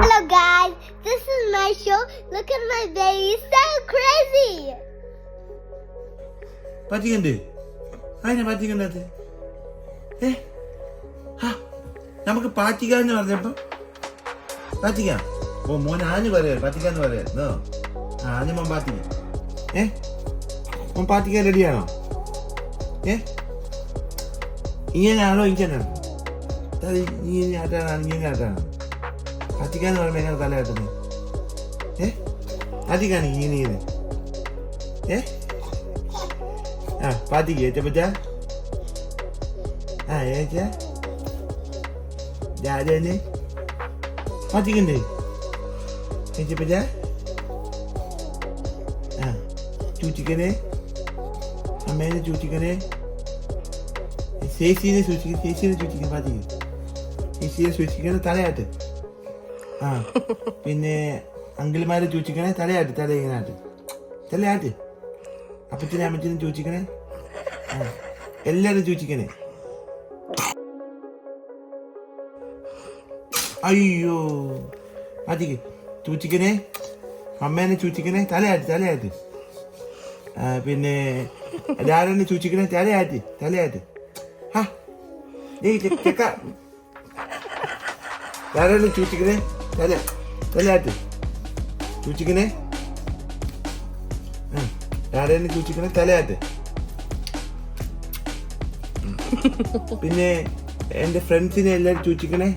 Hello guys, this is my show. Look at my baby, he's so crazy. പറ്റിക്കണ്ടേ അതിനെ പറ്റിക്കണ്ടത് നമുക്ക് പാറ്റിക്കാന്ന് പറഞ്ഞപ്പോ പാറ്റിക്കാം. ഓ മോൻ ആഞ്ഞു പറയാ പാറ്റിക്കാന്ന് പറയാ ആഞ്ഞു മോൻ പാറ്റിക്ക. മോൻ പാറ്റിക്കാൻ റെഡിയാണോ? ഇങ്ങനെയാണോ ഇങ്ങനെയാണോ? ഇങ്ങനെ ആട്ടാണ് ഇങ്ങനെ ആട്ടാണ് പാറ്റിക്കാന്ന് പറയുമ്പോ എങ്ങനെ തല ആട്ടുന്നത്? പാറ്റിക്കാണ് ഇങ്ങനെ ഇങ്ങനെ പാറ്റിക്ക് ഏറ്റപ്പറ്റാ ഏച്ചാ ജാജാന് പാറ്റിക്കണ്ടേ ഏച്ചപ്പറ്റാ ചൂച്ചിക്കനെ അമ്മേനെ ചൂച്ചിക്കനെ ചേച്ചീനെ സൂക്ഷിക്കണം ചേച്ചീനെ സൂക്ഷിക്കണം പാറ്റിക്ക് ചേച്ചീനെ സൂക്ഷിക്കണേ തലയാട്ട് പിന്നെ അങ്കിൾമാരെ ചൂച്ചിക്കണേ തലയാട്ട് തല ഇങ്ങനെ ആട്ട് തലയാട്ട് അപ്പച്ചനെ അമ്മച്ചനും ചൂച്ചിക്കണേ എല്ലാരും ചൂച്ചിക്കണേ. അയ്യോ പാറ്റിക്ക് ചൂച്ചിക്കണേ അമ്മേനെ ചൂച്ചിക്കണേ തലയാട്ട് തലയാട്ട് പിന്നെ രാരനെ ചൂച്ചിക്കണേ തലയാട്ട് തലയാട്ട് ചെക്ക രാരനെ ചൂച്ചിക്കണേ തലയാട്ട് ചൂച്ചിക്കണേ രാരനെ ചൂച്ചിക്കണേ തലയാട്ട്. പിന്നെ എന്റെ ഫ്രണ്ട്സിനെ എല്ലാരും ചൂച്ചിക്കണേ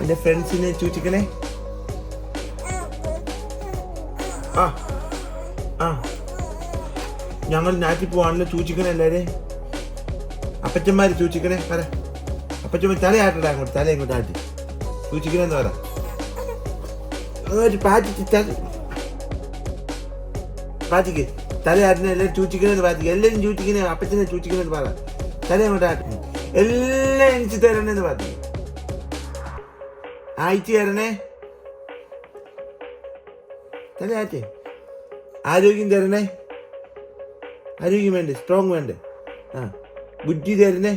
എന്റെ ഫ്രണ്ട്സിനെ ചൂച്ചിക്കണേ. ഞങ്ങൾ നാട്ടിൽ പോവാണല്ലോ ചൂച്ചിക്കണേ എല്ലാരെ. അപ്പച്ചന്മാര് ചൂച്ചിക്കണേ പറ അപ്പച്ചന്മാർ തലയാട്ടടാ അങ്ങോട്ട് തല ഇങ്ങോട്ട് ആട്ടി ചൂച്ചിക്കണേന്ന് പറ പാറ്റിക്ക് തലയാട്ടിനെ എല്ലാവരും ചൂച്ചിക്കണേന്ന് പാറ്റിക്ക് എല്ലാവരും ചൂച്ചിക്കണേ അപ്പച്ചനെ ചൂച്ചിക്കണേന്ന് പറ തല അങ്ങോട്ട് ആട്ടി എല്ലാം എനിക്ക് തരണേന്ന് പാറ്റിക്ക് ആയിച്ച് തരണേ തലയാറ്റേ ആരോഗ്യം തരണേ ആരോഗ്യം വേണ്ടേ സ്ട്രോങ് വേണ്ടേ ബുദ്ധി തരണേ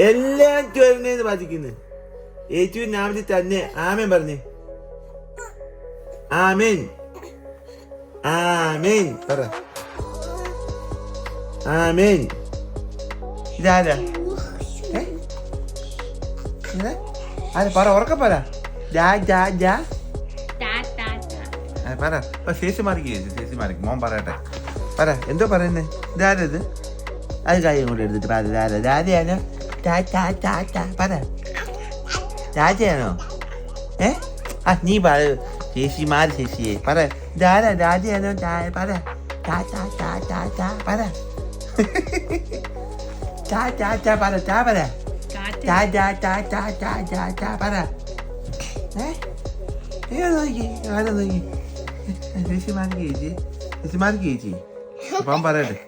എല്ലാം തരണേന്ന് പാറ്റിക്കുന്നു യേശുവിൻ നാമത്തിൽ തന്നെ ആമേൻ പറഞ്ഞേ ആമേൻ ആമേൻ പറ ആമേൻ. ഇതാരാ പറ ഉറക്കം പറ പറ ശേഷി മാറിക്ക് മോൻ പറയട്ടെ പറ എന്തോ പറയുന്നേ ഇതാരത് അത് കാര്യം കൂടെ എടുത്തിട്ട് പറ രാജയാണോ പറ രാജയാണോ നീ പറ ചേച്ചി മാറി ചേച്ചിയെ പറ ഇതാരാ രാജയാണോ പറ പറ പറ പറ പറ ആരാ നോക്കി ചേച്ചി ചേച്ചി അപ്പം പറയട്ടെ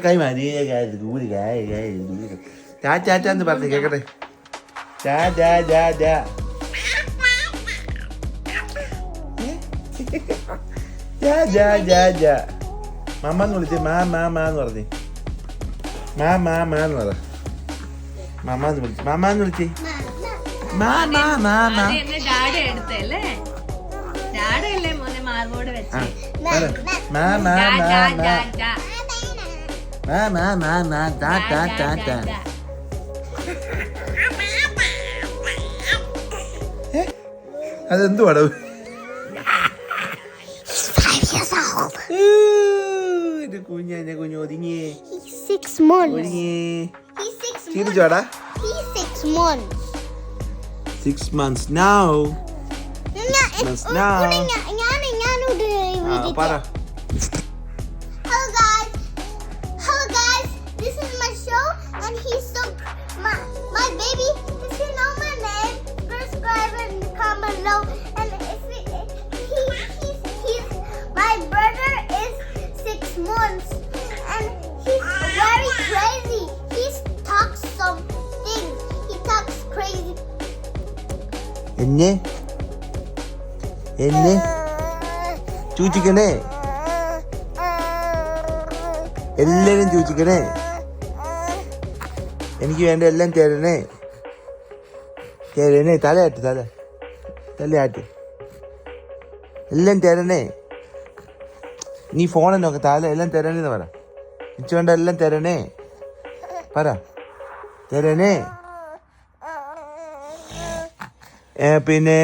കൈമാരി ചാച്ചാന്ന് പറഞ്ഞു കേക്കട്ടെ മമ്മന്ന് വിളിച്ച് മാന്ന് പറഞ്ഞു മാന്ന് പറ മമ്മന്ന് വിളിച്ച് മാമാന്ന് വിളിച്ച് അതെന്തു പടവ് കുഞ്ഞു ഒതുങ്ങിയേ ചിരിച്ചോടാ 6 months now. പറ Hello guys, this is my show and he's so my baby. If you know my name, subscribe and comment below. And if he's my brother is 6 months. എന്നെ എന്നെ ചൂച്ചിക്കണേ, എല്ലാരും ചൂച്ചിക്കണേ, എനിക്ക് വേണ്ട എല്ലാം തരണേ, തരണേ, തലയാട്ട് തലയാട്ട്, എല്ലാം തരണേ. നീ ഫോൺ നോക്ക, തല എല്ലാം തരണേന്ന് പറ. എനിക്ക് വേണ്ട എല്ലാം തരണേ പറ, തരണേ. പിന്നെ